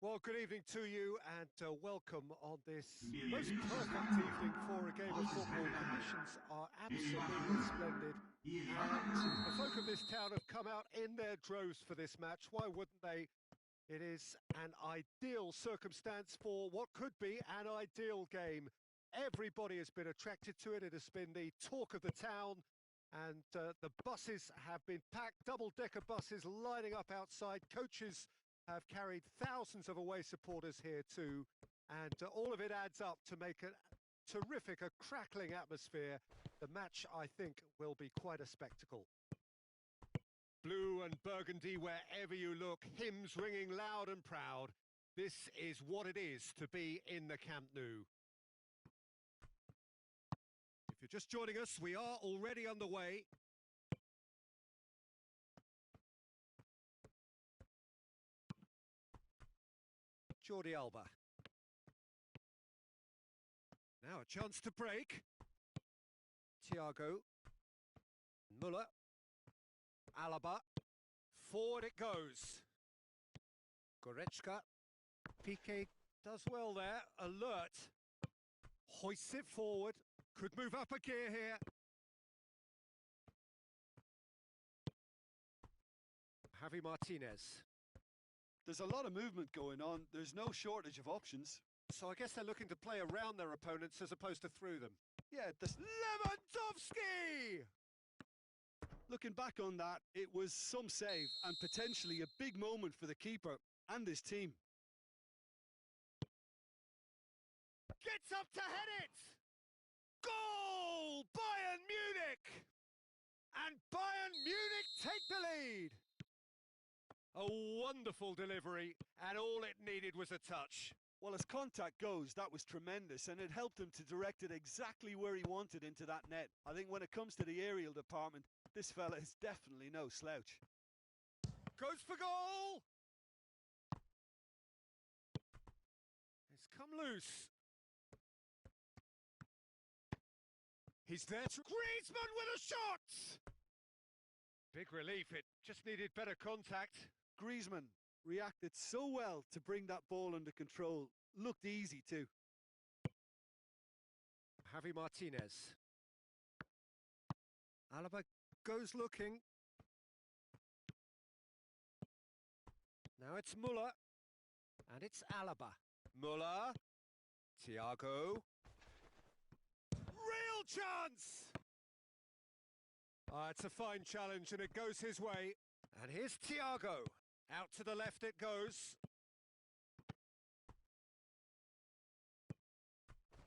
Well, good evening to you and welcome on this most perfect evening for a game of football. Conditions are absolutely splendid and the folk of this town have come out in their droves for this match. Why wouldn't they? It is an ideal circumstance for what could be an ideal game. Everybody has been attracted to it. It has been the talk of the town and the buses have been packed, double-decker buses lining up outside. Coaches have carried thousands of away supporters here too, and all of it adds up to make a terrific, a crackling atmosphere. The match, I think, will be quite a spectacle. Blue and burgundy wherever you look, hymns ringing loud and proud. This is what it is to be in the Camp Nou. If you're just joining us, we are already underway. Jordi Alba. Now a chance to break. Thiago. Muller. Alaba. Forward it goes. Goretzka. Piqué does well there. Alert. Hoists it forward. Could move up a gear here. Javi Martinez. There's a lot of movement going on. There's no shortage of options. So I guess they're looking to play around their opponents as opposed to through them. Yeah, Lewandowski! Looking back on that, it was some save and potentially a big moment for the keeper and his team. Gets up to head it! Goal! Bayern Munich! And Bayern Munich take the lead! A wonderful delivery, and all it needed was a touch. Well, as contact goes, that was tremendous, and it helped him to direct it exactly where he wanted into that net. I think when it comes to the aerial department, this fella is definitely no slouch. Goes for goal! It's come loose. He's there to... Griezmann with a shot! Big relief, it just needed better contact. Griezmann reacted so well to bring that ball under control. Looked easy too. Javi Martinez. Alaba goes looking. Now it's Muller. And it's Alaba. Muller. Thiago. Real chance! It's a fine challenge and it goes his way. And here's Thiago. Out to the left it goes.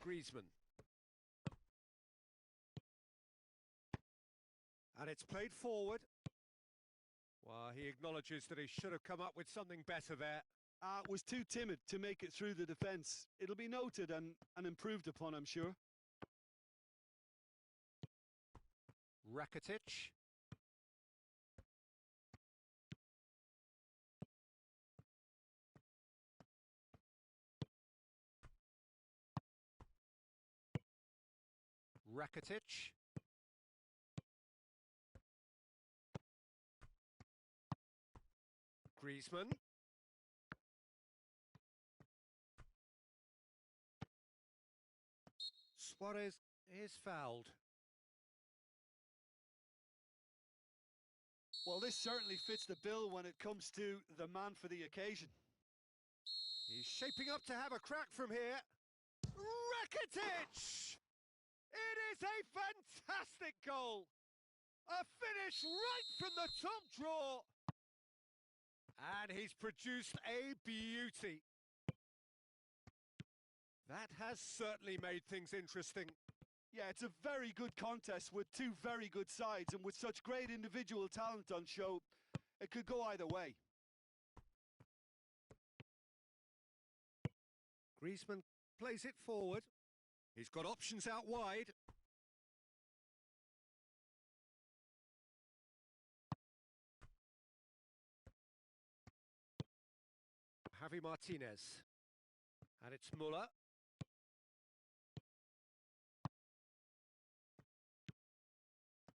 Griezmann. And it's played forward. Well, he acknowledges that he should have come up with something better there. Was too timid to make it through the defence. It'll be noted and improved upon, I'm sure. Rakitic. Rakitic. Griezmann. Suarez is fouled. Well, this certainly fits the bill when it comes to the man for the occasion. He's shaping up to have a crack from here. Rakitic! It is a fantastic goal! A finish right from the top draw! And he's produced a beauty. That has certainly made things interesting. Yeah, it's a very good contest with two very good sides, and with such great individual talent on show, it could go either way. Griezmann plays it forward. He's got options out wide. Javi Martinez. And it's Muller.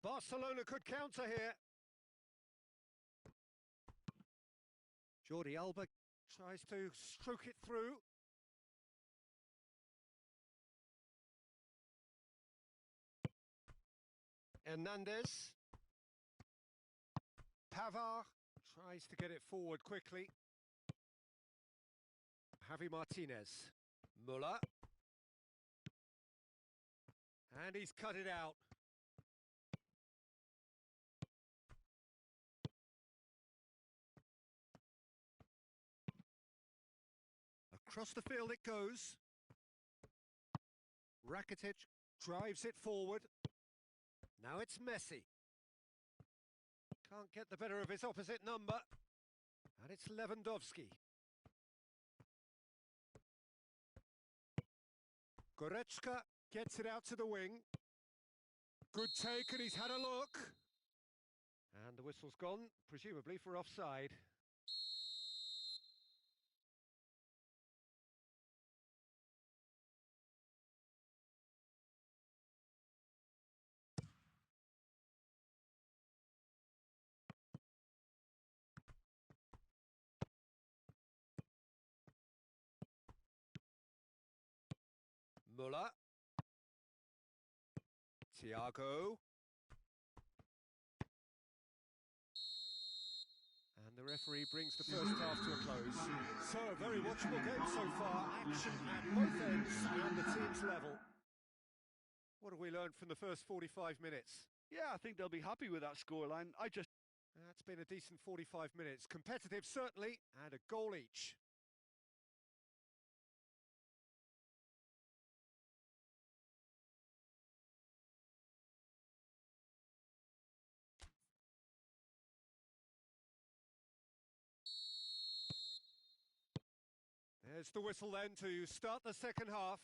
Barcelona could counter here. Jordi Alba Tries to stroke it through. Hernandez. Pavard tries to get it forward quickly. Javi Martinez. Muller. And he's cut it out. Across the field it goes. Rakitic drives it forward. Now it's Messi. Can't get the better of his opposite number. And it's Lewandowski. Goretzka gets it out to the wing. Good take, and he's had a look. And the whistle's gone, presumably for offside. Muller. Thiago. And the referee brings the first half to a close. So, a very watchable game so far. Action at both ends and the team's level. What have we learned from the first 45 minutes? Yeah, I think they'll be happy with that scoreline. That's been a decent 45 minutes. Competitive, certainly, and a goal each. There's the whistle then to start the second half.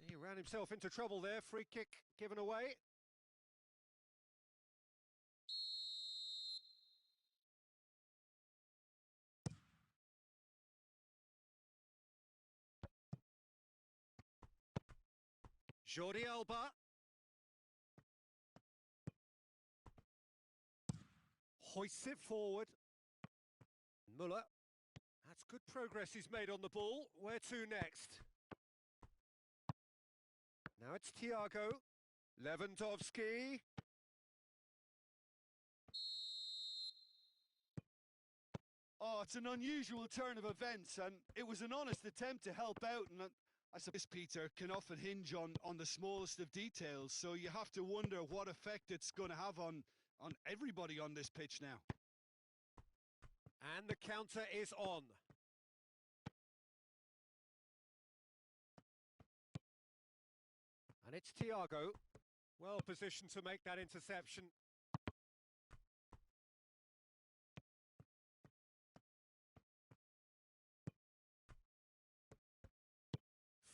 He ran himself into trouble there. Free kick given away. Jordi Alba. Hoists it forward. Muller. That's good progress he's made on the ball. Where to next? Now it's Thiago. Lewandowski. Oh, it's an unusual turn of events, and it was an honest attempt to help out, and I suppose Peter can often hinge on the smallest of details, so you have to wonder what effect it's going to have on everybody on this pitch now. And the counter is on. And it's Thiago. Well positioned to make that interception.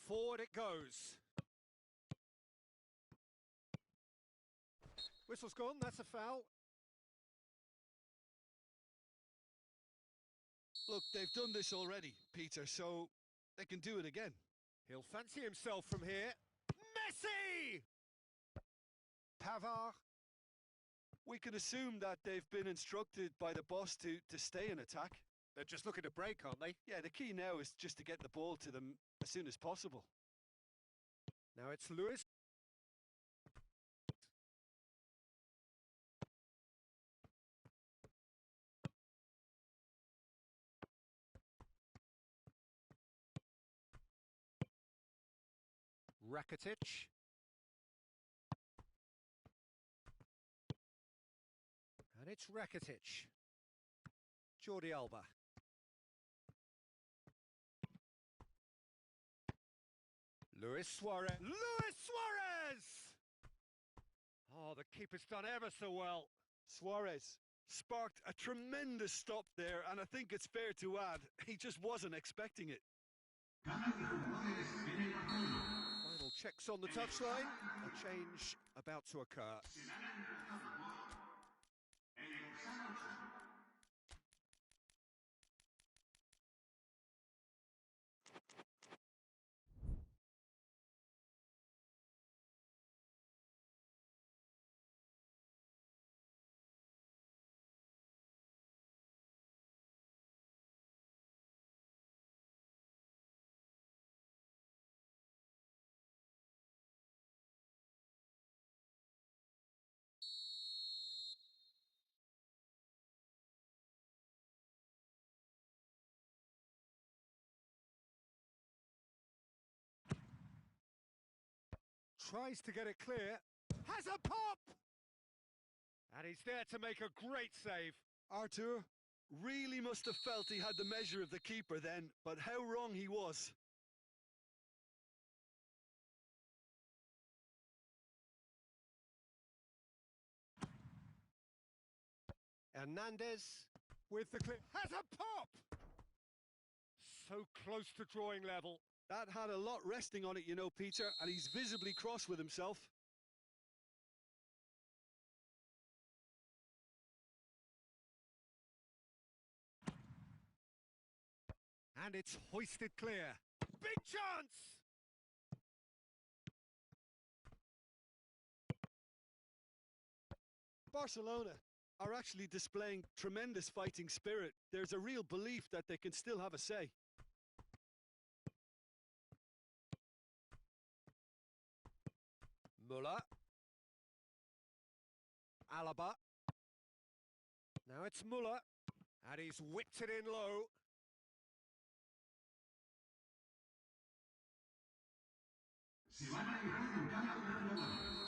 Forward it goes. Whistle's gone, that's a foul. Look, they've done this already, Peter, so they can do it again. He'll fancy himself from here. Messi! Pavard. We can assume that they've been instructed by the boss to stay in attack. They're just looking to break, aren't they? Yeah, the key now is just to get the ball to them as soon as possible. Now it's Lewis. Rakitic. And it's Rakitic. Jordi Alba. Luis Suarez. Luis Suarez! Oh, the keeper's done ever so well. Suarez sparked a tremendous stop there, and I think it's fair to add, he just wasn't expecting it. Final checks on the touchline. A change about to occur. Tries to get it clear. Has a pop! And he's there to make a great save. Arthur really must have felt he had the measure of the keeper then, but how wrong he was. Hernandez with the clip. Has a pop! So close to drawing level. That had a lot resting on it, you know, Peter, and he's visibly cross with himself. And it's hoisted clear. Big chance! Barcelona are actually displaying tremendous fighting spirit. There's a real belief that they can still have a say. Muller. Alaba. Now it's Muller. And he's whipped it in low.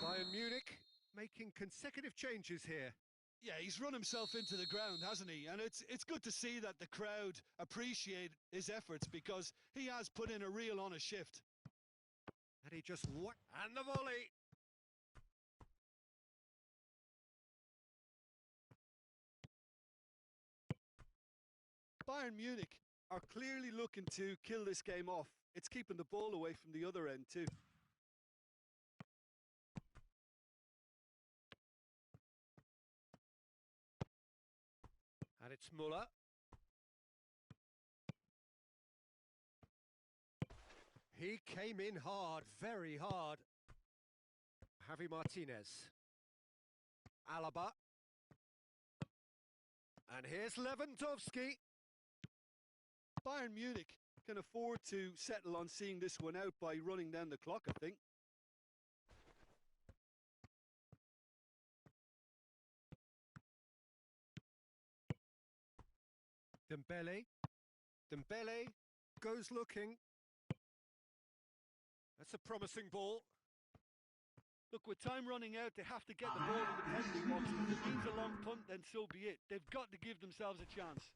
Bayern Munich making consecutive changes here. Yeah, he's run himself into the ground, hasn't he? And it's good to see that the crowd appreciate his efforts because he has put in a real honest shift. And he just and the volley. Bayern Munich are clearly looking to kill this game off. It's keeping the ball away from the other end too. And it's Muller. He came in hard, very hard. Javi Martinez. Alaba. And here's Lewandowski. Bayern Munich can afford to settle on seeing this one out by running down the clock, I think. Dembele. Dembele goes looking. That's a promising ball. Look, with time running out, they have to get the ball in the penalty box. If it means a long punt, then so be it. They've got to give themselves a chance.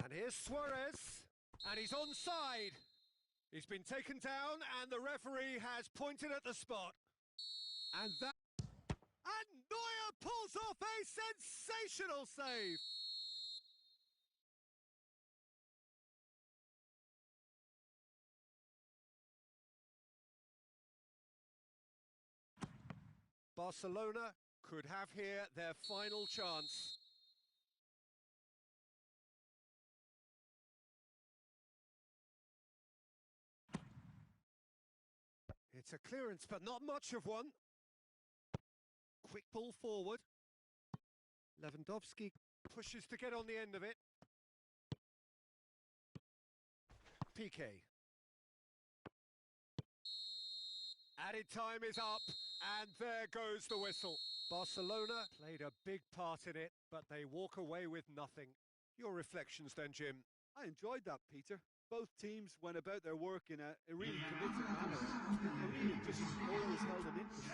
And here's Suarez. And he's onside. He's been taken down, and the referee has pointed at the spot. And Neuer pulls off a sensational save. Barcelona could have here their final chance. It's a clearance, but not much of one. Quick ball forward. Lewandowski pushes to get on the end of it. Piqué. Added time is up, and there goes the whistle. Barcelona played a big part in it, but they walk away with nothing. Your reflections then, Jim? I enjoyed that, Peter. Both teams went about their work in a really committed manner. For me, it just always held an interest.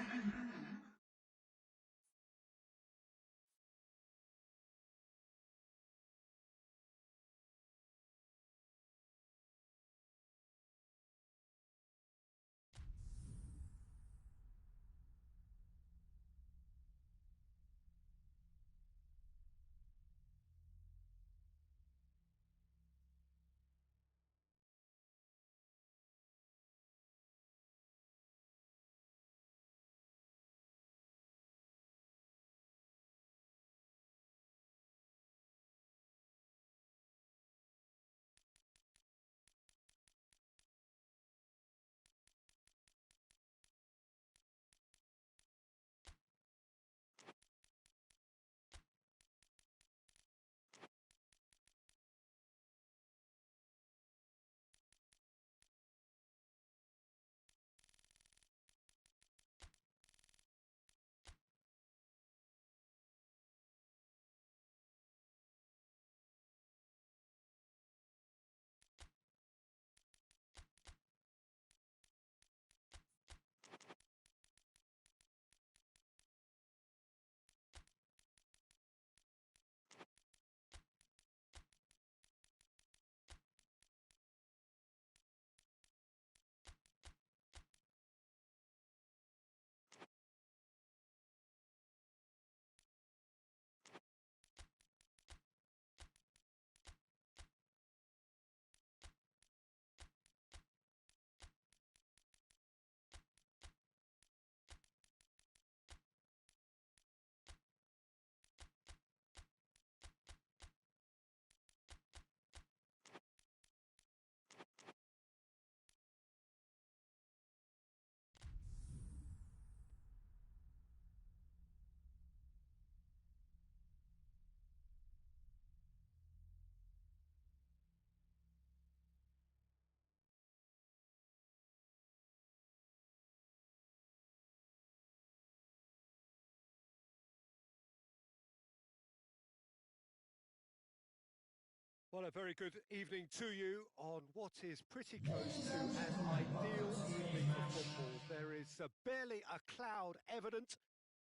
Well, a very good evening to you on what is pretty close to an ideal evening for football. There is barely a cloud evident.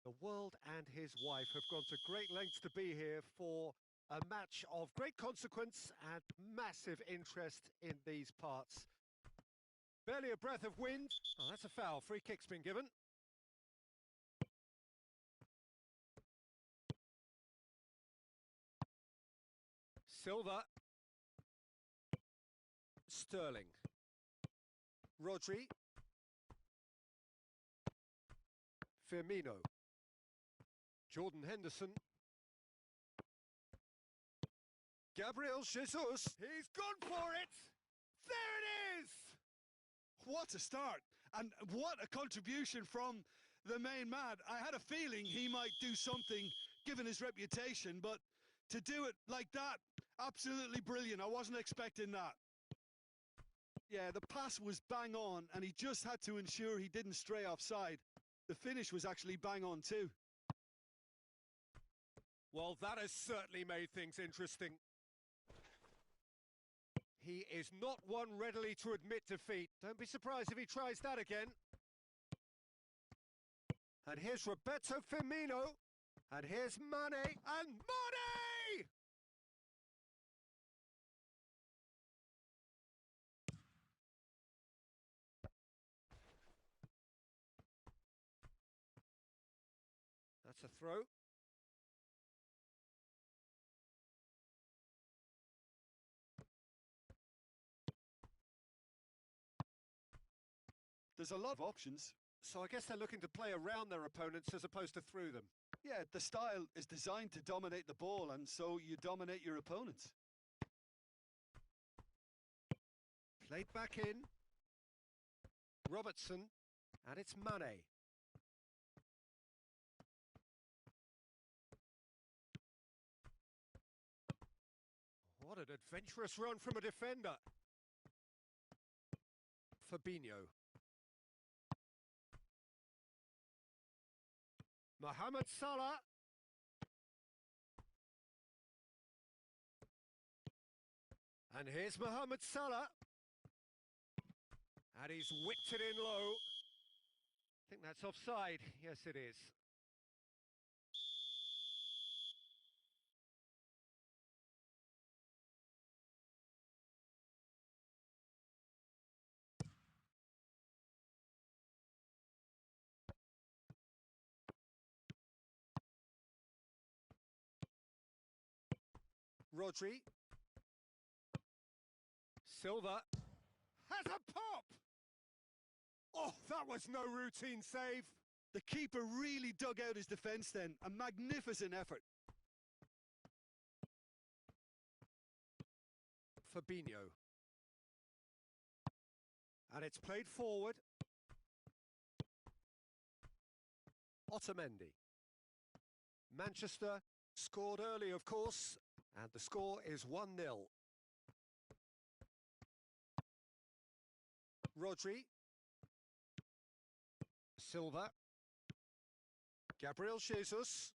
The world and his wife have gone to great lengths to be here for a match of great consequence and massive interest in these parts. Barely a breath of wind. Oh, that's a foul. Free kick's been given. Silva. Sterling. Rodri. Firmino. Jordan Henderson. Gabriel Jesus. He's gone for it. There it is. What a start, and what a contribution from the main man. I had a feeling he might do something given his reputation, but to do it like that, absolutely brilliant. I wasn't expecting that. Yeah, the pass was bang on, and he just had to ensure he didn't stray offside. The finish was actually bang on too. Well, that has certainly made things interesting. He is not one readily to admit defeat. Don't be surprised if he tries that again. And here's Roberto Firmino. And here's Mane. And Mane! That's a throw. There's a lot of options. So I guess they're looking to play around their opponents as opposed to through them. Yeah, the style is designed to dominate the ball, and so you dominate your opponents. Played back in. Robertson. And it's Mane. What an adventurous run from a defender. Fabinho. Mohamed Salah. And here's Mohamed Salah. And he's whipped it in low. I think that's offside. Yes, it is. Rodri. Silva. Has a pop! Oh, that was no routine save. The keeper really dug out his defence then. A magnificent effort. Fabinho. And it's played forward. Otamendi. Manchester scored early, of course, and the score is 1-0. Rodri. Silva. Gabriel Jesus.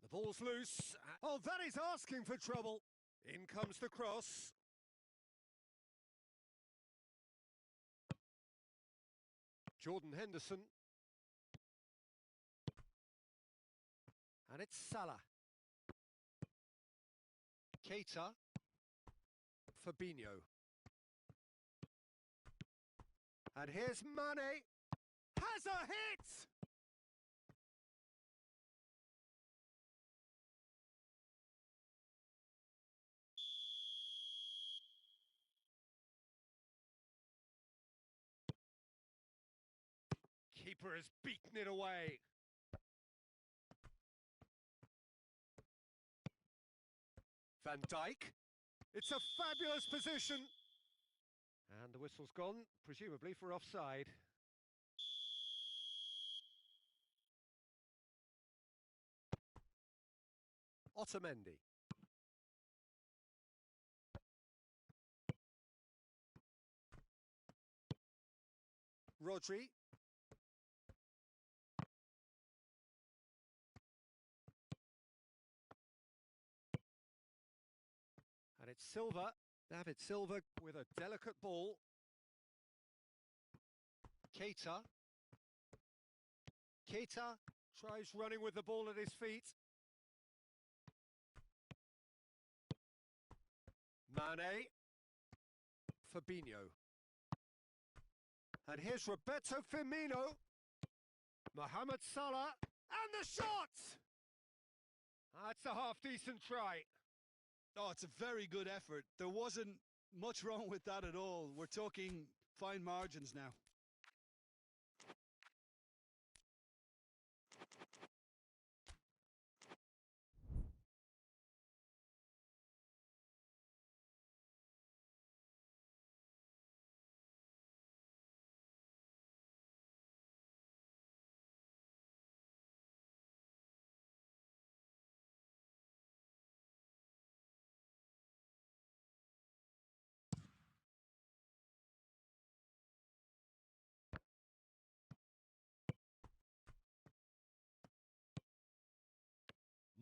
The ball's loose. Oh, that is asking for trouble. In comes the cross. Jordan Henderson. And it's Salah. Keita. Fabinho. And here's Mane. Has a hit! Keeper has beaten it away. Van Dijk. It's a fabulous position. And the whistle's gone, presumably for offside. Otamendi. Rodri. It's Silva. David Silva with a delicate ball. Keita. Keita tries running with the ball at his feet. Mane. Fabinho. And here's Roberto Firmino. Mohamed Salah. And the shot! That's a half-decent try. Oh, it's a very good effort. There wasn't much wrong with that at all. We're talking fine margins now.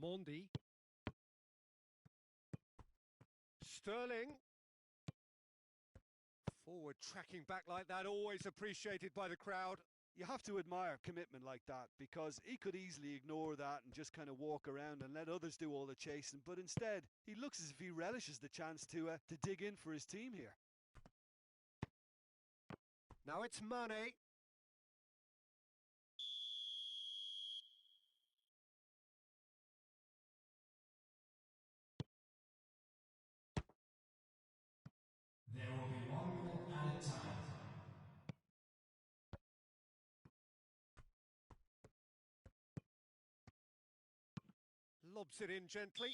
Mondi. Sterling. Forward tracking back like that, always appreciated by the crowd. You have to admire commitment like that, because he could easily ignore that and just kind of walk around and let others do all the chasing, but instead he looks as if he relishes the chance to dig in for his team here. Now it's Mane. There will be 1 minute at a time. Lobs it in gently.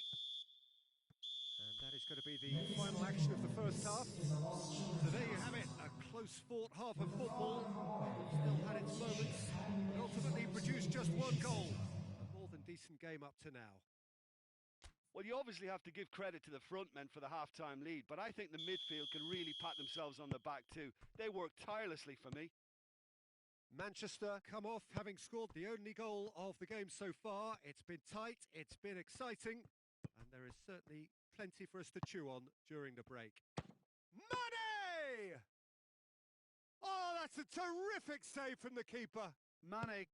And that is going to be the final action of the first half. So there you have it, a close-fought half of football. Still had its moments, but ultimately produced just one goal. A more than decent game up to now. Well, you obviously have to give credit to the front men for the half-time lead, but I think the midfield can really pat themselves on the back too. They worked tirelessly for me. Manchester come off having scored the only goal of the game so far. It's been tight, it's been exciting, and there is certainly plenty for us to chew on during the break. Mane! Oh, that's a terrific save from the keeper. Mane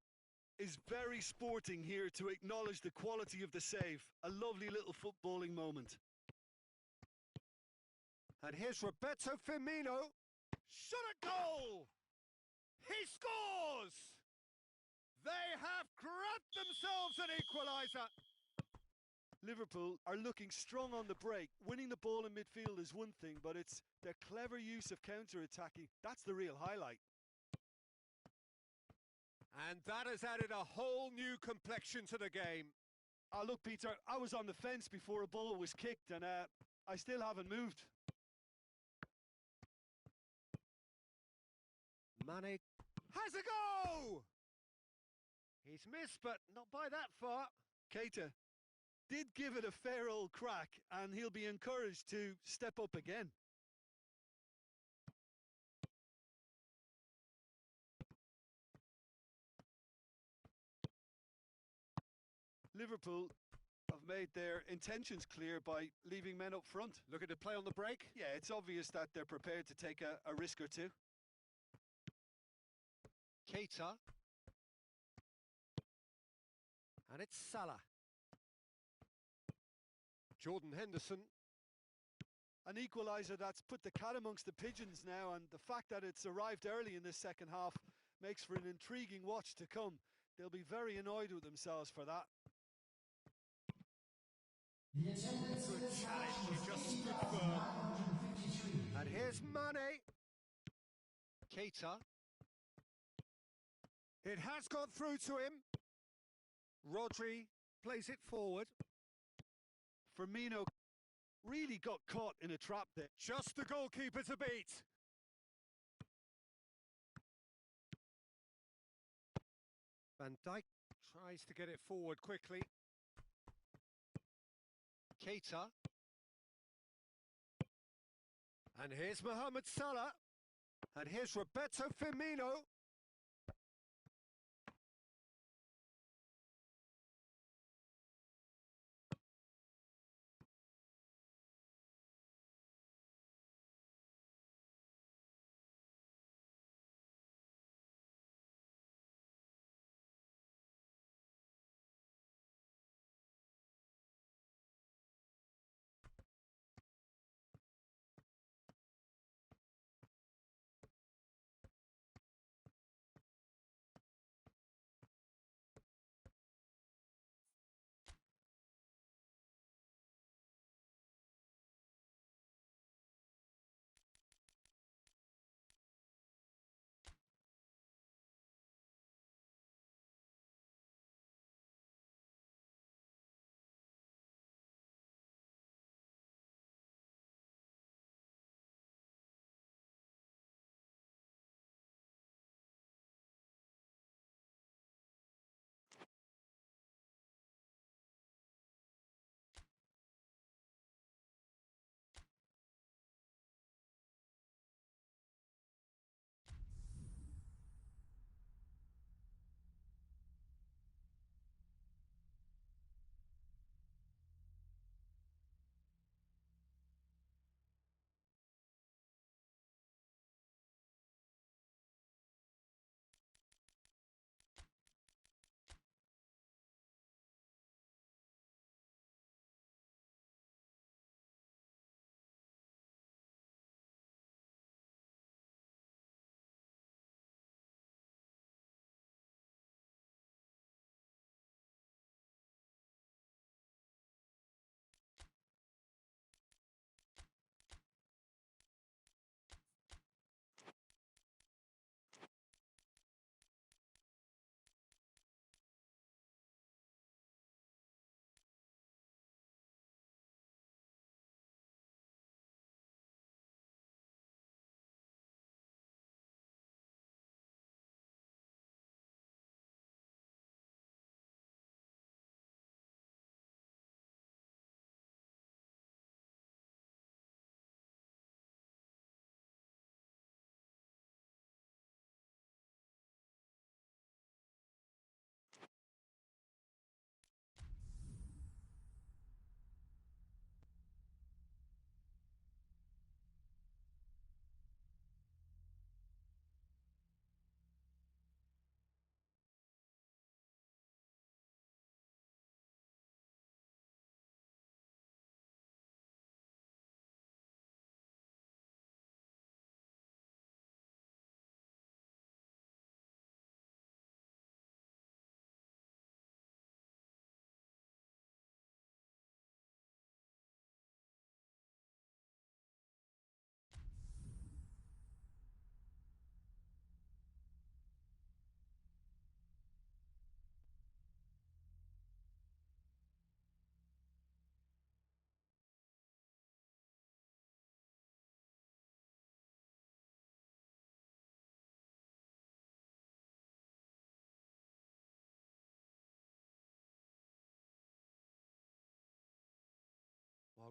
is very sporting here to acknowledge the quality of the save. A lovely little footballing moment. And here's Roberto Firmino. Shot a goal! He scores! They have grabbed themselves an equaliser. Liverpool are looking strong on the break. Winning the ball in midfield is one thing, but it's their clever use of counter-attacking. That's the real highlight. And that has added a whole new complexion to the game. Oh, look, Peter, I was on the fence before a ball was kicked, and I still haven't moved. Mane has a go! He's missed, but not by that far. Keita did give it a fair old crack, and he'll be encouraged to step up again. Liverpool have made their intentions clear by leaving men up front. Looking to play on the break? Yeah, it's obvious that they're prepared to take a risk or two. Keita. And it's Salah. Jordan Henderson. An equaliser that's put the cat amongst the pigeons now, and the fact that it's arrived early in this second half makes for an intriguing watch to come. They'll be very annoyed with themselves for that. The attendance Good challenge, he just stood firm. And here's Mane. Keita. It has got through to him. Rodri plays it forward. Firmino really got caught in a trap there. Just the goalkeeper to beat. Van Dijk tries to get it forward quickly. Keita. And here's Mohamed Salah. And here's Roberto Firmino.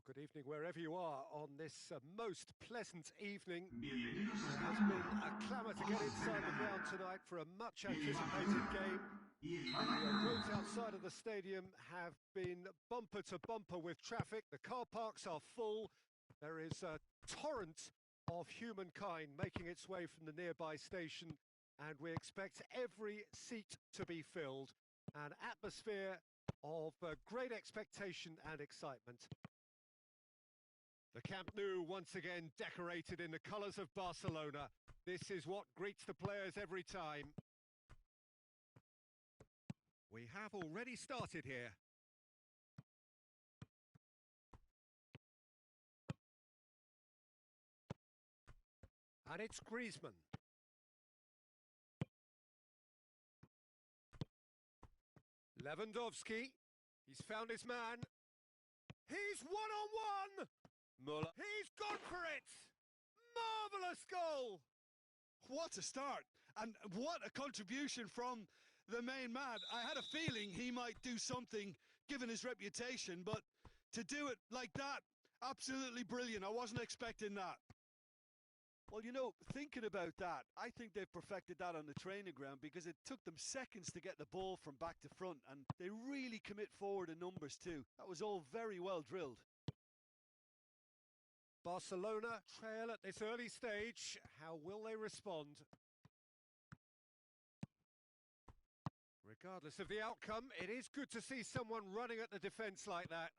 Good evening wherever you are on this most pleasant evening. It has been a clamour to get inside the ground tonight for a much anticipated game. The roads outside of the stadium have been bumper to bumper with traffic. The car parks are full. There is a torrent of humankind making its way from the nearby station, and we expect every seat to be filled. An atmosphere of great expectation and excitement. The Camp Nou once again decorated in the colours of Barcelona. This is what greets the players every time. We have already started here. And it's Griezmann. Lewandowski. He's found his man. He's one-on-one! Muller. He's gone for it! Marvellous goal! What a start, and what a contribution from the main man. I had a feeling he might do something given his reputation, but to do it like that, absolutely brilliant. I wasn't expecting that. Well, you know, thinking about that, I think they've perfected that on the training ground because it took them seconds to get the ball from back to front, and they really commit forward in numbers too. That was all very well drilled. Barcelona trail at this early stage. How will they respond? Regardless of the outcome, it is good to see someone running at the defence like that.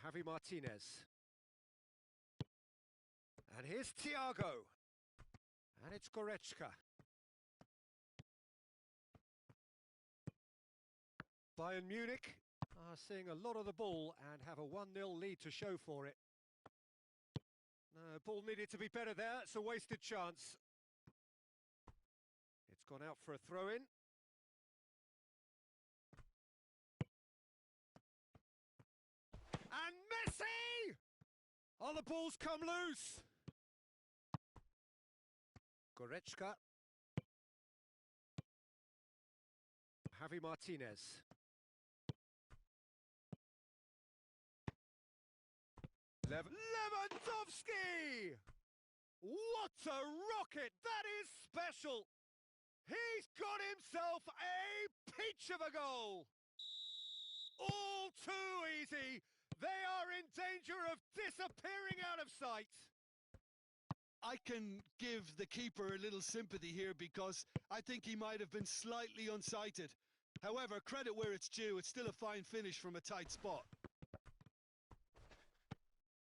Javi Martinez. And here's Thiago. And it's Goretzka. Bayern Munich are seeing a lot of the ball and have a 1-0 lead to show for it. No, ball needed to be better there. It's a wasted chance. It's gone out for a throw-in. And Messi! Oh, the ball's come loose. Goretzka. Javi Martinez. Lewandowski! What a rocket! That is special! He's got himself a peach of a goal! All too easy! They are in danger of disappearing out of sight! I can give the keeper a little sympathy here because I think he might have been slightly unsighted. However, credit where it's due, it's still a fine finish from a tight spot.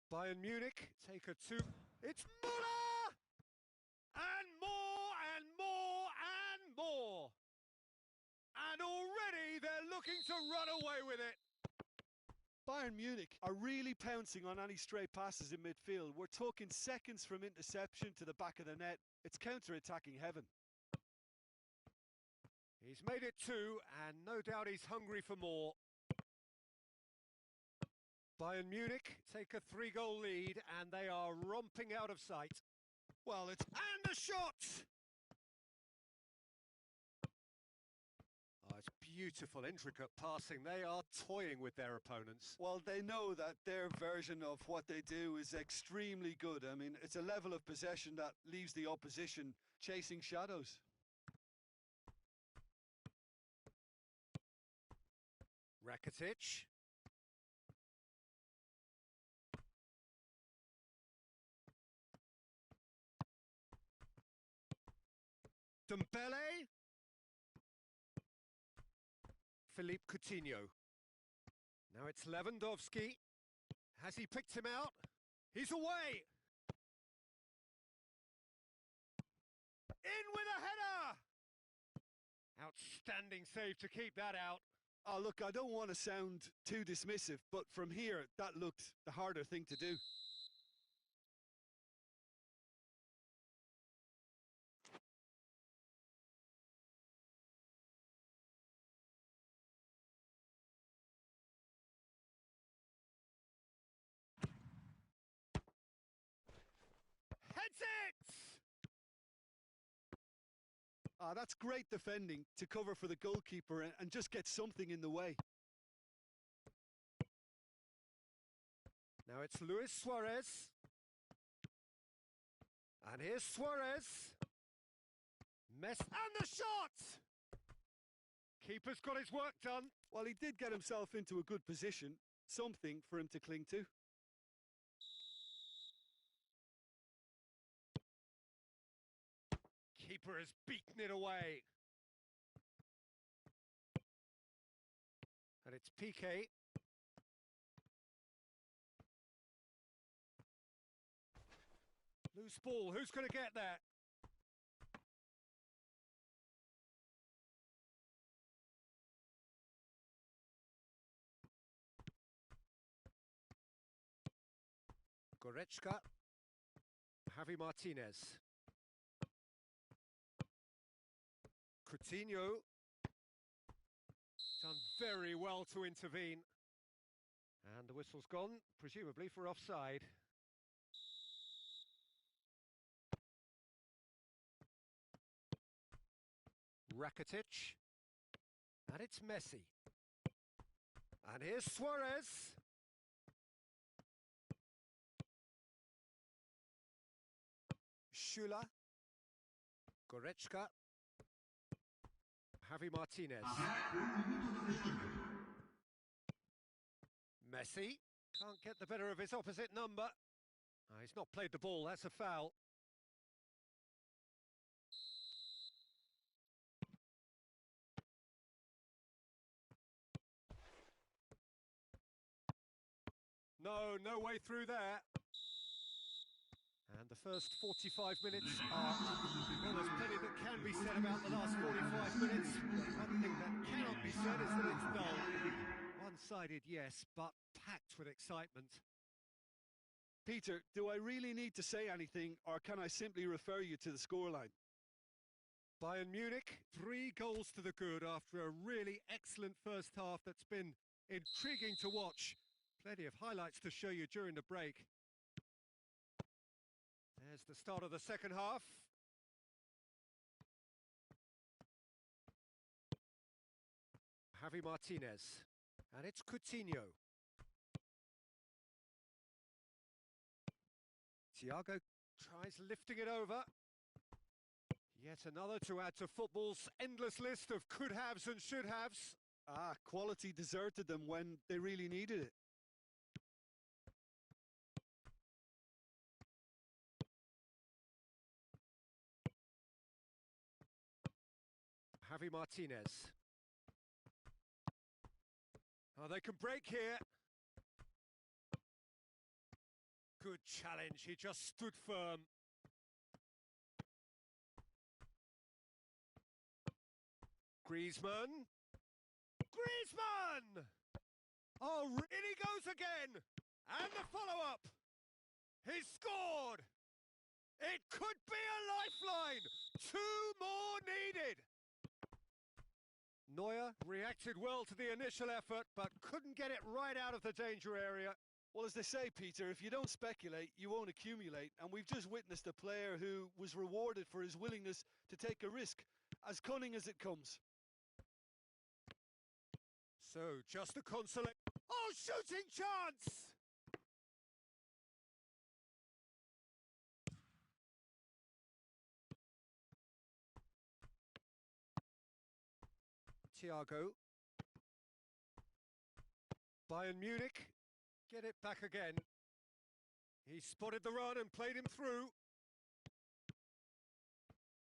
Bayern Munich take a two. It's Muller! And more and more and more! And already they're looking to run away with it. Bayern Munich are really pouncing on any stray passes in midfield. We're talking seconds from interception to the back of the net. It's counter-attacking heaven. He's made it two, and no doubt he's hungry for more. Bayern Munich take a 3-goal lead, and they are romping out of sight. Well, it's... And the shot! Oh, it's beautiful, intricate passing. They are toying with their opponents. Well, they know that their version of what they do is extremely good. I mean, it's a level of possession that leaves the opposition chasing shadows. Rakitic. Dembele. Philippe Coutinho. Now it's Lewandowski. Has he picked him out? He's away! In with a header! Outstanding save to keep that out. Oh, look, I don't want to sound too dismissive, but from here, that looked the harder thing to do. That's great defending to cover for the goalkeeper and just get something in the way. Now it's Luis Suarez. And here's Suarez. And the shot! Keeper's got his work done. Well, he did get himself into a good position, something for him to cling to. Keeper has beaten it away. And it's PK. Loose ball, who's going to get that? Goretzka. Javi Martinez. Coutinho. Done very well to intervene. And the whistle's gone, presumably for offside. Rakitic. And it's Messi. And here's Suarez. Schüller. Goretzka. Javi Martinez. Messi. Can't get the better of his opposite number. He's not played the ball, that's a foul. No way through there. And the first 45 minutes are... Well, there's plenty that can be said about the last 45 minutes. One thing that cannot be said is that it's dull. One-sided, yes, but packed with excitement. Peter, do I really need to say anything, or can I simply refer you to the scoreline? Bayern Munich, 3 goals to the good after a really excellent first half that's been intriguing to watch. Plenty of highlights to show you during the break. There's the start of the second half. Javi Martinez. And it's Coutinho. Thiago tries lifting it over. Yet another to add to football's endless list of could-haves and should-haves. Quality deserted them when they really needed it. Javi Martinez. Oh, they can break here. Good challenge, he just stood firm. Griezmann. Oh, in he goes again. And the follow-up. He scored. It could be a lifeline. 2 more needed. Neuer reacted well to the initial effort, but couldn't get it right out of the danger area. Well, as they say, Peter, if you don't speculate, you won't accumulate. And we've just witnessed a player who was rewarded for his willingness to take a risk, as cunning as it comes. So, just a consolation. Oh, shooting chance! Thiago. Bayern Munich get it back again. He spotted the run and played him through.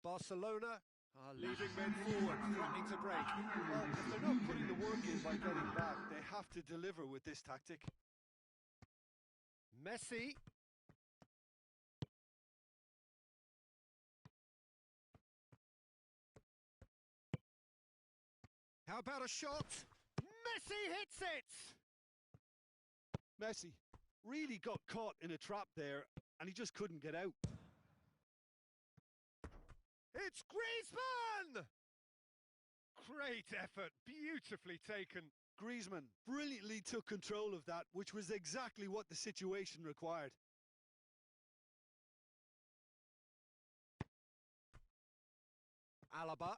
Barcelona are leaving men forward, threatening to break. Well, if they're not putting the work in by getting back, they have to deliver with this tactic. Messi. How about a shot? Messi hits it! Messi really got caught in a trap there, and he just couldn't get out. It's Griezmann! Great effort, beautifully taken. Griezmann brilliantly took control of that, which was exactly what the situation required. Alaba.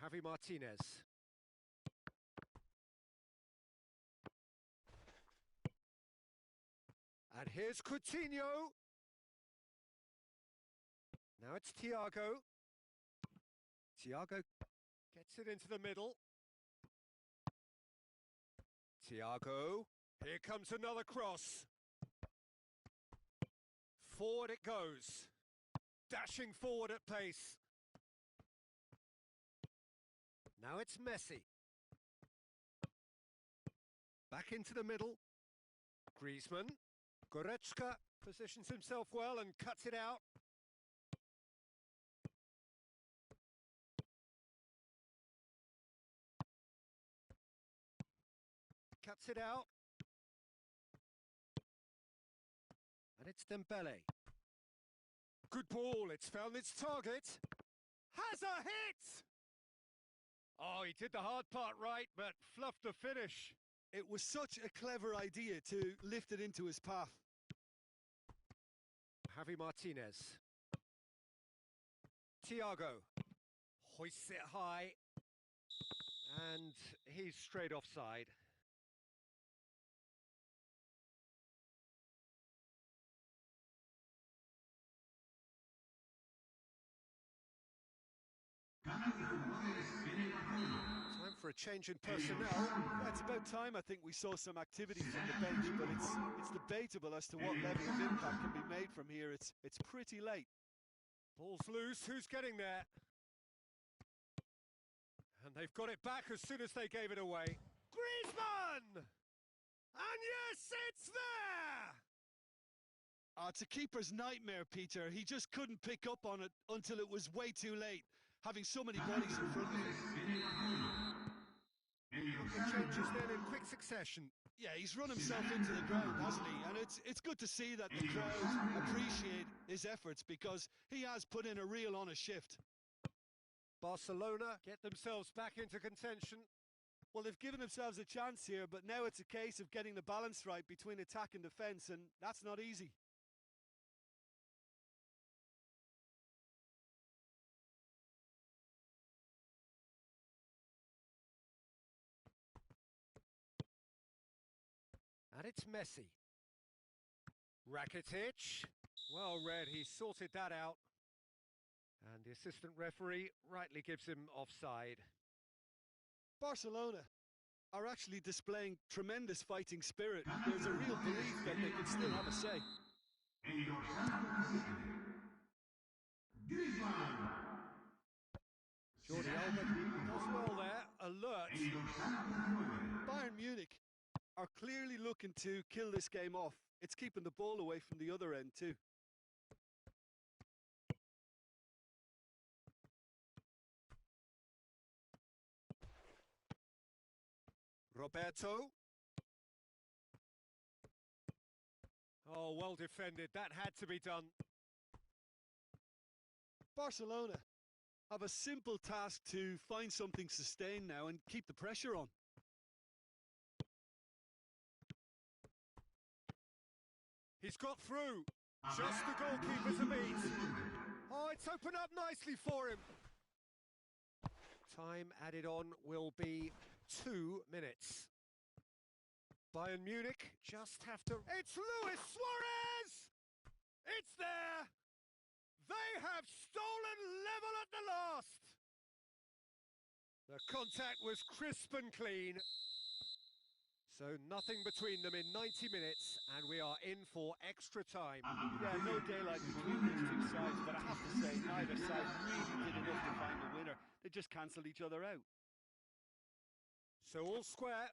Javi Martinez. And here's Coutinho. Now it's Thiago. Thiago gets it into the middle. Thiago. Here comes another cross. Forward it goes. Dashing forward at pace. Now it's Messi. Back into the middle. Griezmann. Goretzka positions himself well and cuts it out. Cuts it out. And it's Dembele. Good ball, it's found its target. Has a hit! Oh, he did the hard part right, but fluffed the finish. It was such a clever idea to lift it into his path. Javi Martinez. Thiago hoists it high, and he's straight offside. Time for a change in personnel. Yeah, it's about time I think we saw some activity from the bench, but it's debatable as to what level of impact can be made from here. It's pretty late. Ball's loose, who's getting there? And they've got it back as soon as they gave it away. Griezmann! And yes, it's there! It's a keeper's nightmare, Peter. He just couldn't pick up on it until it was way too late, having so many bodies in front of him. The changes then in quick succession. Yeah, he's run himself into the ground, hasn't he? And it's good to see that the crowd appreciate his efforts because he has put in a real honest shift. Barcelona get themselves back into contention. Well, they've given themselves a chance here, but now it's a case of getting the balance right between attack and defence, and that's not easy. And it's Messi. Rakitic. Well read, he sorted that out. And the assistant referee rightly gives him offside. Barcelona are actually displaying tremendous fighting spirit. There's a real belief that they can still have a say. Jordi Alba does well there, alert. Bayern Munich are clearly looking to kill this game off. It's keeping the ball away from the other end too. Roberto. Oh, well defended. That had to be done. Barcelona have a simple task to find something sustained now and keep the pressure on. He's got through. Just the goalkeeper to beat. Oh, it's opened up nicely for him. Time added on will be 2 minutes. Bayern Munich just have to... It's Luis Suarez! It's there! They have stolen level at the last! The contact was crisp and clean. So nothing between them in 90 minutes, and we are in for extra time. Yeah, no daylight between these two sides, but I have to say neither side really did enough to find the winner. They just cancelled each other out. So all square,